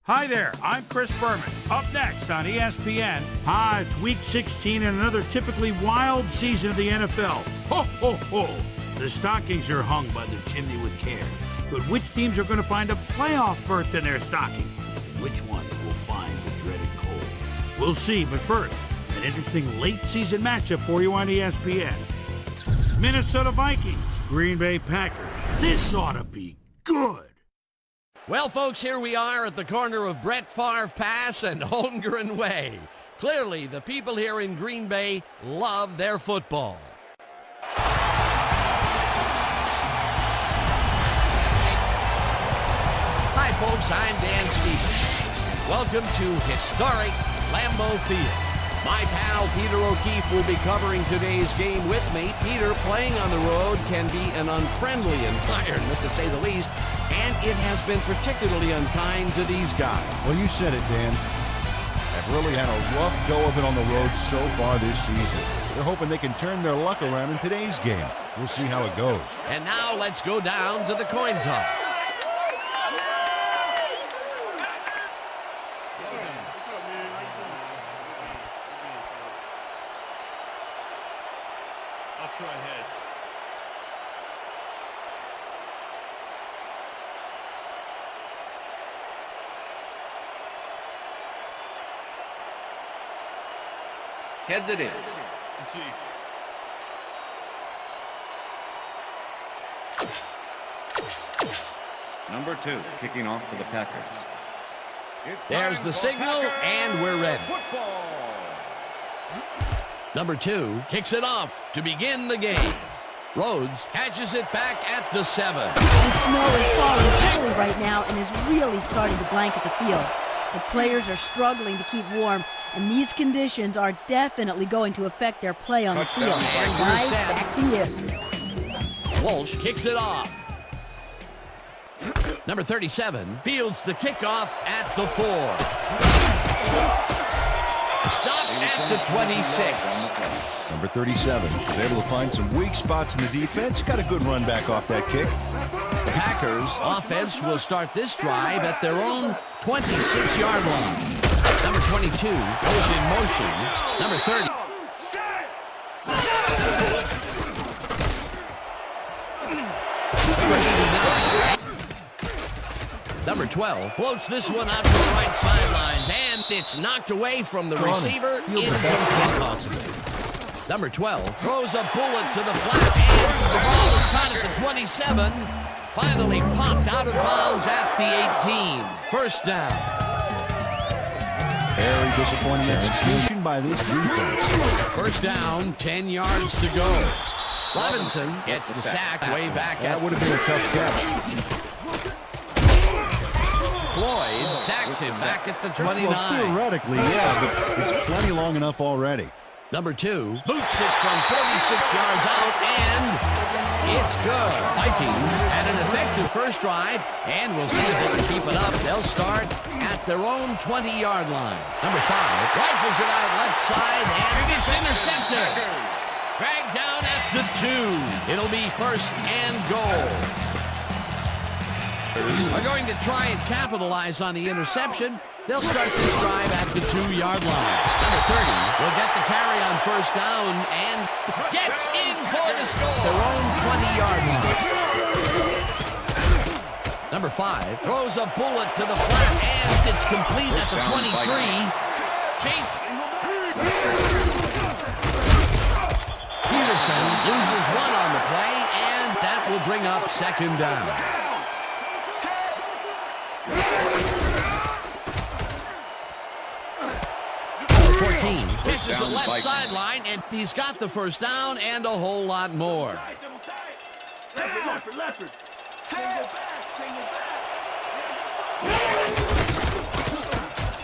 Hi there, I'm Chris Berman. Up next on ESPN, it's Week 16 and another typically wild season of the NFL. Ho, ho, ho! The stockings are hung by the chimney with care. But which teams are going to find a playoff berth in their stocking? And which ones will find the dreaded cold? We'll see, but first, an interesting late-season matchup for you on ESPN. Minnesota Vikings, Green Bay Packers. This ought to be good. Well, folks, here we are at the corner of Brett Favre Pass and Holmgren Way. Clearly, the people here in Green Bay love their football. Hi, folks, I'm Dan Stevens. Welcome to historic Lambeau Field. My pal Peter O'Keefe will be covering today's game with me. Peter, playing on the road can be an unfriendly environment, to say the least, and it has been particularly unkind to these guys. Well, you said it, Dan. They've really had a rough go of it on the road so far this season. They're hoping they can turn their luck around in today's game. We'll see how it goes. And now let's go down to the coin toss. Try heads. Heads it is. Let's see. Number 2, kicking off for the Packers. There's the signal, and we're ready. Number 2 kicks it off to begin the game. Rhodes catches it back at the 7. The snow is falling heavily right now and is really starting to blanket the field. The players are struggling to keep warm, and these conditions are definitely going to affect their play on the field. And Guys, set. back to you. Walsh kicks it off. Number 37 fields the kickoff at the 4. Stopped at the 26. Number 37 is able to find some weak spots in the defense. Got a good run back off that kick. The Packers offense will start this drive at their own 26-yard line. Number 22 goes in motion. Number 30. Number 12 floats this one out to the right sidelines, and it's knocked away from the receiver. Incomplete possibly. Number 12 throws a bullet to the flat, and the ball is caught at the 27. Finally popped out of bounds at the 18. First down. Very disappointing execution by this defense. First down, 10 yards to go. Levinson gets the sack way back That at would have been a tough catch. Floyd. Sacks him back at the 29. Well, theoretically, yeah, but it's plenty long enough already. Number 2 boots it from 46 yards out, and it's good. Vikings had an effective first drive, and we'll see if they can keep it up. They'll start at their own 20-yard line. Number 5 rifles it out left side, and it's intercepted. Dragged down at the 2. It'll be first and goal. Are going to try and capitalize on the interception. They'll start this drive at the 2-yard line. Number 30 will get the carry on first down and gets in for the score. Their own 20-yard line. Number 5 throws a bullet to the flat, and it's complete at the 23. Chase. Peterson loses one on the play, and that will bring up second down. Number 14 pitches a left sideline, and he's got the first down and a whole lot more.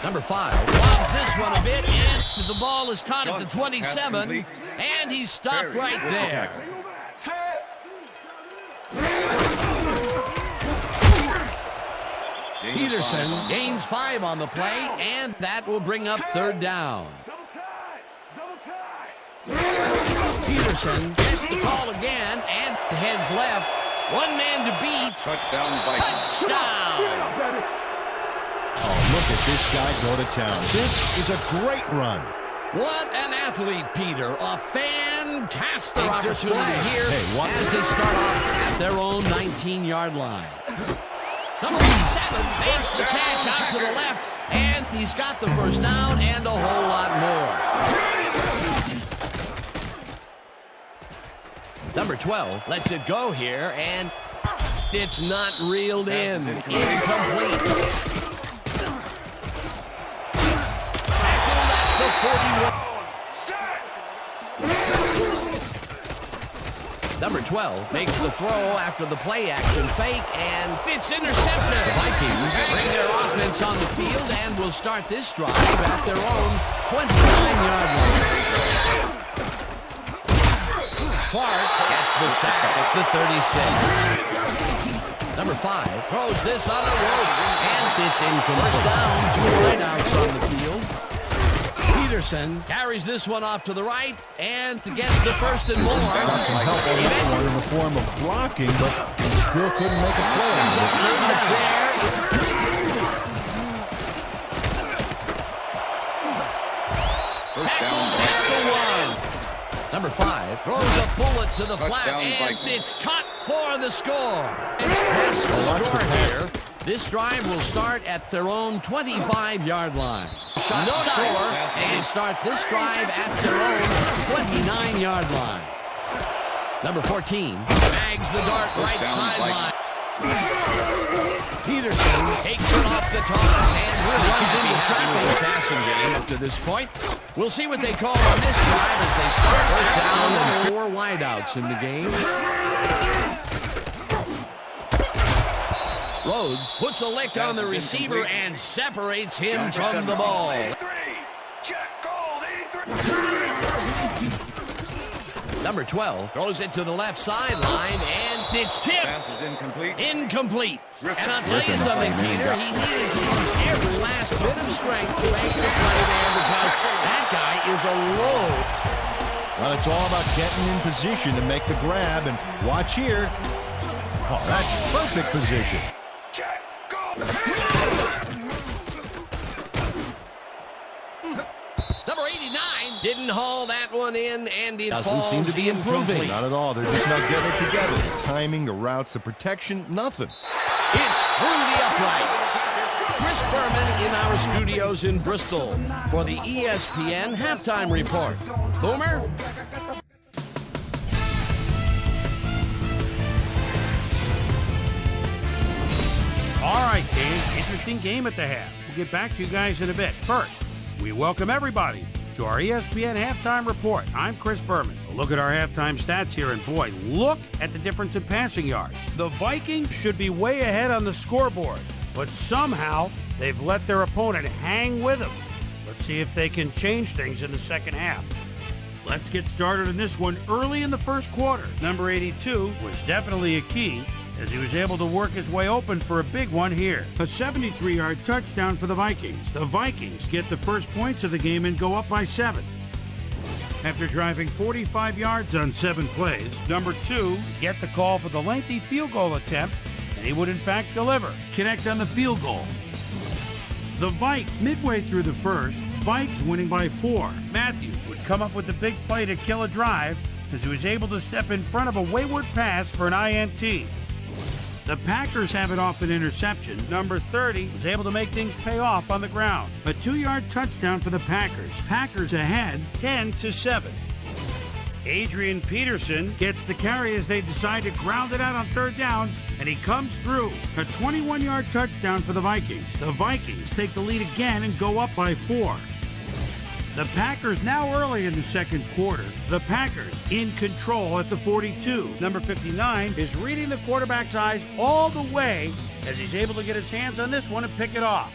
Number 5 lobs this one a bit, and the ball is caught at the 27, and he's stopped right there. Peterson gains 5 on the play, and that will bring up third down. Peterson gets the call again and heads left. One man to beat. Touchdown, Vikings. Touchdown. Oh, look at this guy go to town. This is a great run. What an athlete, Peter. A fantastic opportunity here Hey, as they start off at their own 19-yard line. Number 87 makes the catch out to the left, and he's got the first down and a whole lot more. Number 12 lets it go here, and it's not reeled in. Incomplete. Tackled at the 41. Number 12 makes the throw after the play-action fake, and it's intercepted. The Vikings bring their offense on the field and will start this drive at their own 29-yard line. Clark gets the sack at the 36. Number 5 throws this on a rope, and it's incomplete. First down, 2 wideouts on the field. Peterson carries this one off to the right and gets the first and more. Got some help on that one in the form of blocking, but he still couldn't make a play. He's up there. First down. At the 1. Number 5 throws a bullet to the flat, and Vikings. it's caught for the score. It's past the score here. This drive will start at their own 25-yard line. Shot to score, and start this drive at their own 29-yard line. Number 14 bags the dart right sideline. Peterson takes it off the toss and runs into traffic. Passing game up to this point. We'll see what they call on this drive as they start first down and 4 wideouts in the game. Rhodes puts a lick on the receiver and separates him from the ball. Number 12 throws it to the left sideline, and it's tipped. Pass is incomplete. Incomplete. And I'll tell you something, Peter. He needed to use every last bit of strength to make the play there because that guy is a load. Well, it's all about getting in position to make the grab, and watch here. Oh, that's perfect position. Number 89 didn't haul that one in, and it doesn't seem to be improving. Not at all. They're just not getting it together. The timing, the routes, the protection, nothing. It's through the uprights. Chris Berman in our studios in Bristol for the ESPN Halftime Report. Boomer? All right, Dave. Interesting game at the half. We'll get back to you guys in a bit. First, we welcome everybody to our ESPN Halftime Report. I'm Chris Berman. A look at our halftime stats here, and boy, look at the difference in passing yards. The Vikings should be way ahead on the scoreboard, but somehow they've let their opponent hang with them. Let's see if they can change things in the second half. Let's get started in this one early in the first quarter. Number 82 was definitely a key, as he was able to work his way open for a big one here. A 73-yard touchdown for the Vikings. The Vikings get the first points of the game and go up by 7. After driving 45 yards on 7 plays, number 2 get the call for the lengthy field goal attempt, and he would in fact deliver. Connect on the field goal. The Vikes, midway through the first, Vikes winning by 4. Matthews would come up with the big play to kill a drive, as he was able to step in front of a wayward pass for an INT. The Packers have it off an interception. Number 30 was able to make things pay off on the ground. A 2-yard touchdown for the Packers. Packers ahead 10-7. Adrian Peterson gets the carry as they decide to ground it out on 3rd down, and he comes through. A 21-yard touchdown for the Vikings. The Vikings take the lead again and go up by 4. The Packers now early in the second quarter. The Packers in control at the 42. Number 59 is reading the quarterback's eyes all the way as he's able to get his hands on this one and pick it off.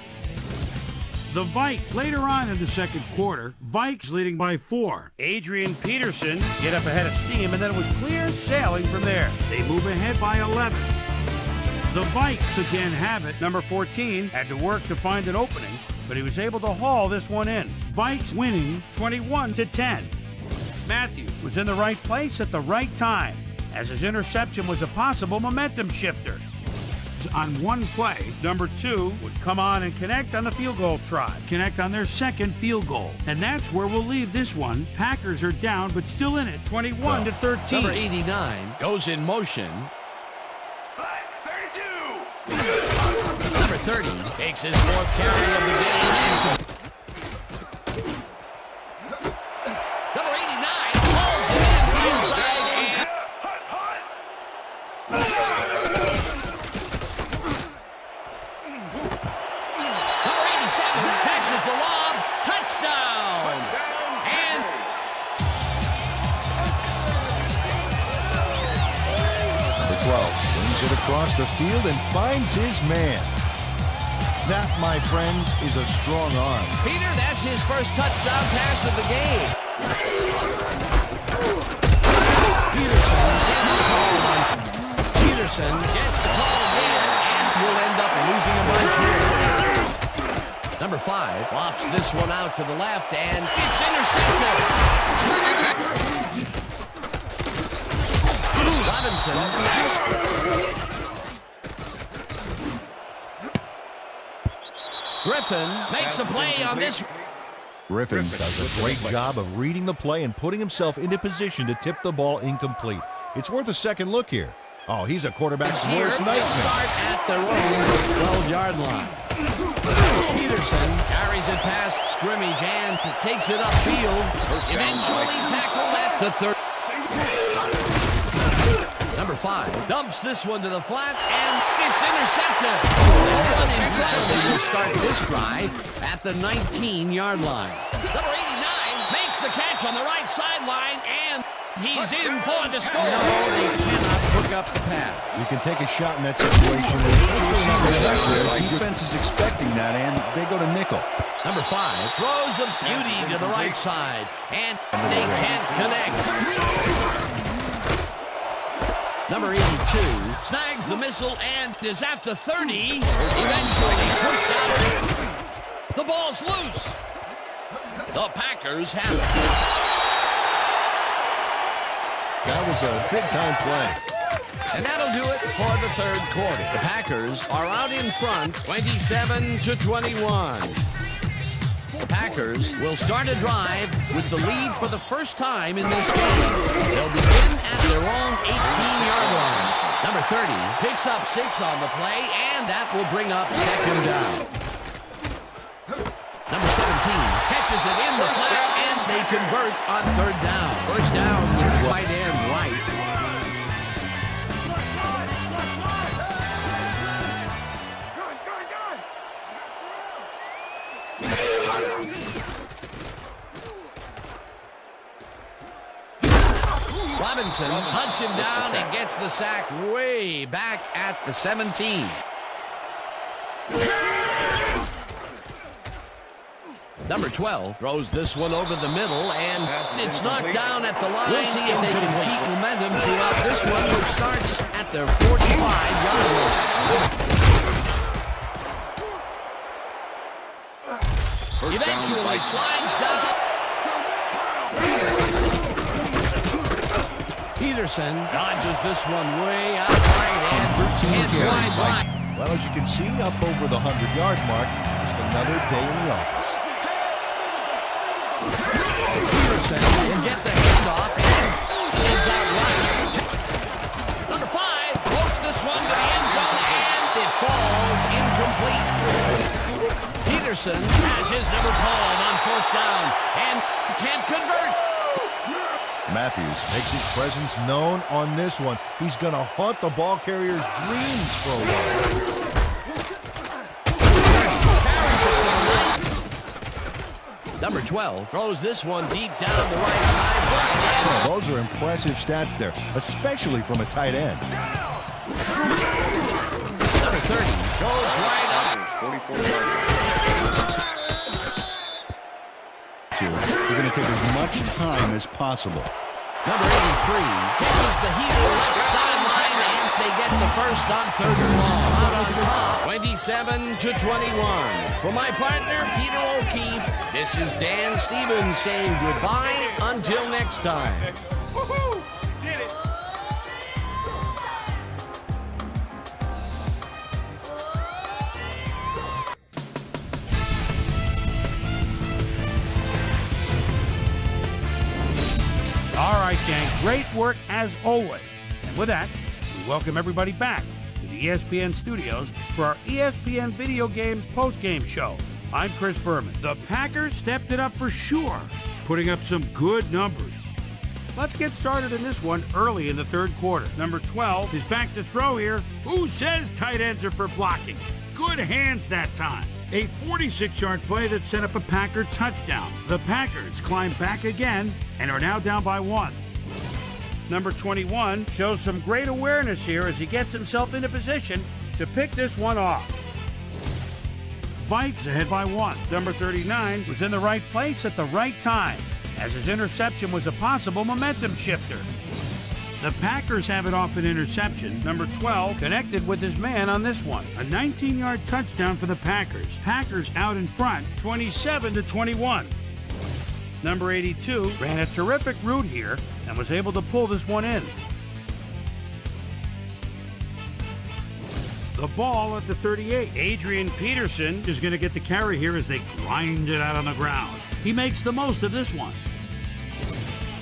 The Vikes later on in the second quarter, Vikes leading by 4. Adrian Peterson get up ahead of steam, and then it was clear sailing from there. They move ahead by 11. The Vikes again have it. Number 14 had to work to find an opening, but he was able to haul this one in. Vikes winning 21-10. Matthews was in the right place at the right time, as his interception was a possible momentum shifter. yards on one play. Number 2 would come on and connect on the field goal try. Connect on their second field goal. And that's where we'll leave this one. Packers are down, but still in it, 21-13. Number 89 goes in motion. 32. Number 30 takes his 4th carry of the game. Number 89 pulls it in inside. Number 87 catches the lob. Touchdown. And Number 12 brings it across the field and finds his man. That, my friends, is a strong arm. Peter, that's his first touchdown pass of the game. Peterson gets the call again, and will end up losing a bunch here. Number 5 lofts this one out to the left, and it's intercepted. Robinson sacks. Griffin makes a play on this. Griffin does a great job of reading the play and putting himself into position to tip the ball incomplete. It's worth a second look here. Oh, he's a quarterback's Here, worst they'll nightmare. start at their own 12-yard line. Peterson carries it past scrimmage and takes it upfield. Eventually tackled at the 30. Number 5 dumps this one to the flat, and it's intercepted. No one in front. They will start this drive at the 19-yard line. Number 89 makes the catch on the right sideline, and he's in for the score. No, they cannot hook up the pass. You can take a shot in that situation. The defense is expecting that, and they go to nickel. Number 5 throws a beauty to the right side, and they can't connect. Number 82 snags the missile and is at the 30. Eventually pushed out. The ball's loose. The Packers have it. That was a big-time play. And that'll do it for the 3rd quarter. The Packers are out in front, 27-21. The Packers will start a drive with the lead for the first time in this game. They'll begin at their own 18-yard line. Number 30 picks up 6 on the play, and that will bring up 2nd down. Number 17 catches it in the flat, and they convert on 3rd down. First down with the tight end right. Robinson hunts him down and gets the sack way back at the 17. Number 12 throws this one over the middle, and it's knocked down at the line. We'll see if they can keep momentum throughout this one, which starts at their 45-yard line. Eventually slides down. Peterson dodges this one way out right and hands wide side. Well, as you can see, up over the 100-yard mark, just another day in the office. Peterson will get the handoff and hands out right. Number 5 floats this one to the end zone, and it falls incomplete. Peterson has his number called on 4th down and can't convert. Matthews makes his presence known on this one. He's going to haunt the ball carrier's dreams for a while. Number 12 throws this one deep down the right side. Those are impressive stats there, especially from a tight end. Number 30 goes right up. 44 yards. You're going to take as much time as possible. Number 83 catches the heel left sideline, and they get the first on 3rd and long. Out on top, 27-21. For my partner, Peter O'Keefe, this is Dan Stevens saying goodbye until next time. Woohoo! Did it. Great work as always. And with that, we welcome everybody back to the ESPN studios for our ESPN Video Games postgame show. I'm Chris Berman. The Packers stepped it up for sure, putting up some good numbers. Let's get started in this one early in the third quarter. Number 12 is back to throw here. Who says tight ends are for blocking? Good hands that time. A 46-yard play that set up a Packer touchdown. The Packers climb back again and are now down by 1. Number 21 shows some great awareness here as he gets himself into position to pick this one off. Vikings ahead by 1. Number 39 was in the right place at the right time, as his interception was a possible momentum shifter. The Packers have it off an interception. Number 12 connected with his man on this one. A 19-yard touchdown for the Packers. Packers out in front, 27-21. Number 82 ran a terrific route here and was able to pull this one in. The ball at the 38. Adrian Peterson is going to get the carry here as they grind it out on the ground. He makes the most of this one.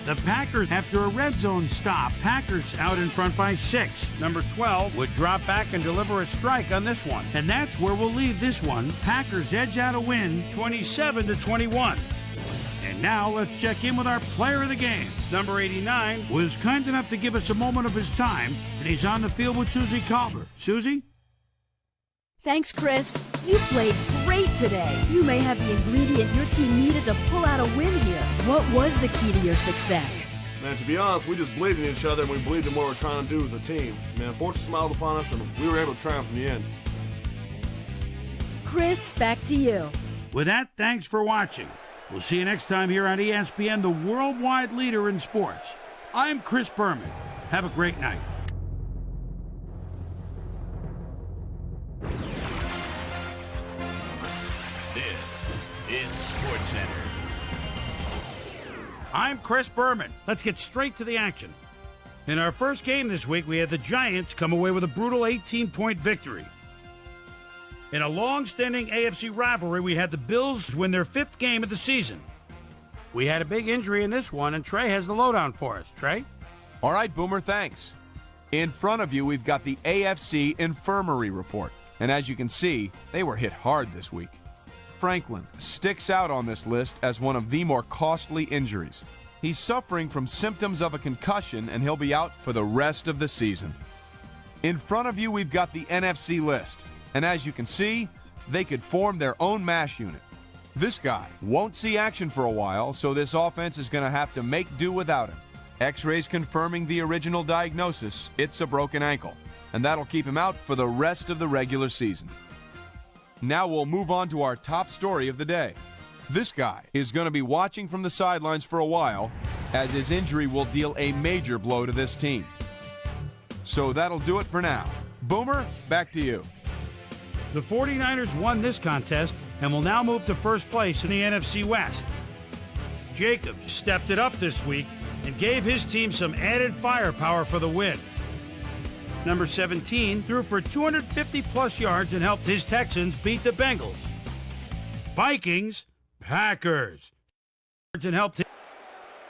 The Packers, after a red zone stop, Packers out in front by 6. Number 12 would drop back and deliver a strike on this one. And that's where we'll leave this one. Packers edge out a win, 27-21. And now let's check in with our player of the game. Number 89 was kind enough to give us a moment of his time, and he's on the field with Susie Calver. Susie? Thanks, Chris. You played great today. You may have the ingredient your team needed to pull out a win here. What was the key to your success? Man, to be honest, we just believed in each other and we believed in what we're trying to do as a team. Man, fortune smiled upon us and we were able to triumph in the end. Chris, back to you. With that, thanks for watching. We'll see you next time here on ESPN, the worldwide leader in sports. I'm Chris Berman. Have a great night. Center. I'm Chris Berman. Let's get straight to the action. In our first game this week, we had the Giants come away with a brutal 18-point victory. In a long-standing AFC rivalry, we had the Bills win their 5th game of the season. We had a big injury in this one, and Trey has the lowdown for us. Trey? All right, Boomer, thanks. In front of you, we've got the AFC Infirmary Report. And as you can see, they were hit hard this week. Franklin sticks out on this list as one of the more costly injuries. He's suffering from symptoms of a concussion, and he'll be out for the rest of the season. In front of you, we've got the NFC list. And as you can see, they could form their own MASH unit. This guy won't see action for a while, so this offense is going to have to make do without him. X-rays confirming the original diagnosis, it's a broken ankle. And that'll keep him out for the rest of the regular season. Now we'll move on to our top story of the day. This guy is going to be watching from the sidelines for a while, as his injury will deal a major blow to this team. So that'll do it for now. Boomer, back to you. The 49ers won this contest and will now move to first place in the NFC West. Jacobs stepped it up this week and gave his team some added firepower for the win. Number 17 threw for 250-plus yards and helped his Texans beat the Bengals. Vikings, Packers, and helped him.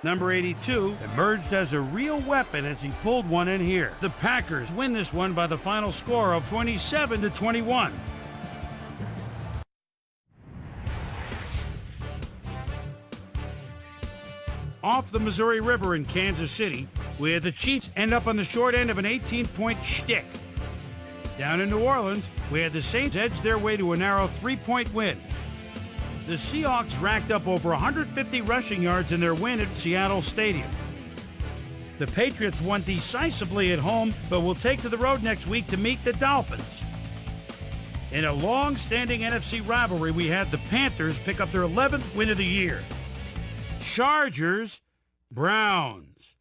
Number 82 emerged as a real weapon as he pulled one in here. The Packers win this one by the final score of 27-21. Off the Missouri River in Kansas City, we had the Chiefs end up on the short end of an 18-point shtick. Down in New Orleans, we had the Saints edge their way to a narrow 3-point win. The Seahawks racked up over 150 rushing yards in their win at Seattle Stadium. The Patriots won decisively at home, but will take to the road next week to meet the Dolphins. In a long-standing NFC rivalry, we had the Panthers pick up their 11th win of the year. Chargers, Browns.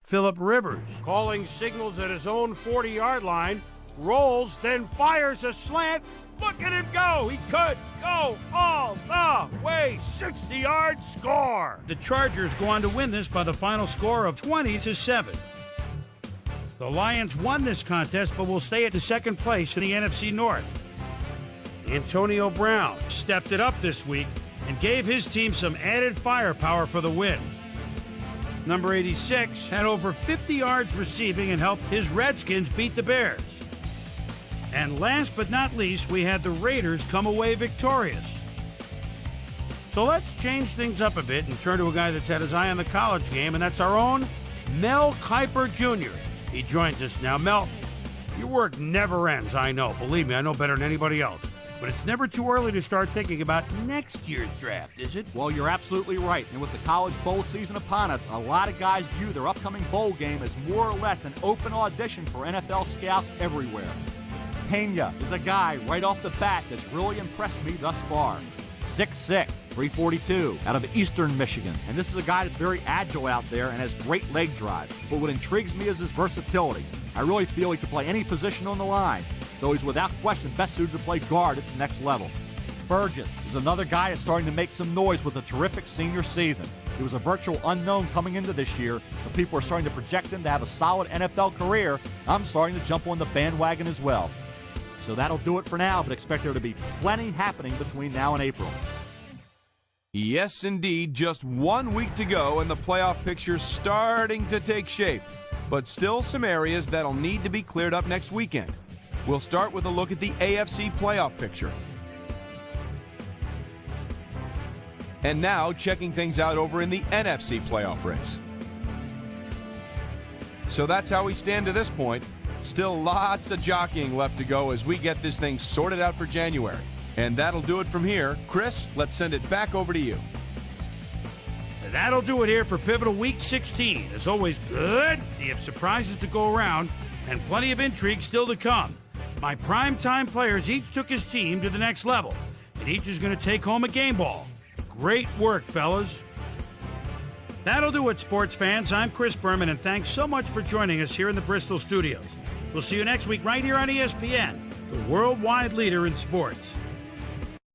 Phillip Rivers calling signals at his own 40-yard line, rolls, then fires a slant. Look at him go. He could go all the way. 60-yard score. The Chargers go on to win this by the final score of 20-7. The Lions won this contest, but will stay at the second place in the NFC North. Antonio Brown stepped it up this week and gave his team some added firepower for the win. Number 86 had over 50 yards receiving and helped his Redskins beat the Bears. And last but not least, we had the Raiders come away victorious. So let's change things up a bit and turn to a guy that's had his eye on the college game, and that's our own Mel Kiper Jr. He joins us now. Mel, your work never ends, I know. Believe me, I know better than anybody else. But it's never too early to start thinking about next year's draft, is it? Well, you're absolutely right. And with the college bowl season upon us, a lot of guys view their upcoming bowl game as more or less an open audition for NFL scouts everywhere. Pena is a guy right off the bat that's really impressed me thus far. 6'6", 342, out of Eastern Michigan. And this is a guy that's very agile out there and has great leg drive. But what intrigues me is his versatility. I really feel he could play any position on the line, though he's without question best suited to play guard at the next level. Burgess is another guy that's starting to make some noise with a terrific senior season. He was a virtual unknown coming into this year, but people are starting to project him to have a solid NFL career. I'm starting to jump on the bandwagon as well. So that'll do it for now, but expect there to be plenty happening between now and April. Yes, indeed, just 1 week to go and the playoff picture's starting to take shape. But still some areas that'll need to be cleared up next weekend. We'll start with a look at the AFC playoff picture. And now checking things out over in the NFC playoff race. So that's how we stand to this point. Still lots of jockeying left to go as we get this thing sorted out for January. And that'll do it from here. Chris, let's send it back over to you. That'll do it here for Pivotal Week 16. As always, plenty of surprises to go around and plenty of intrigue still to come. My primetime players each took his team to the next level, and each is going to take home a game ball. Great work, fellas. That'll do it, sports fans. I'm Chris Berman, and thanks so much for joining us here in the Bristol studios. We'll see you next week right here on ESPN, the worldwide leader in sports.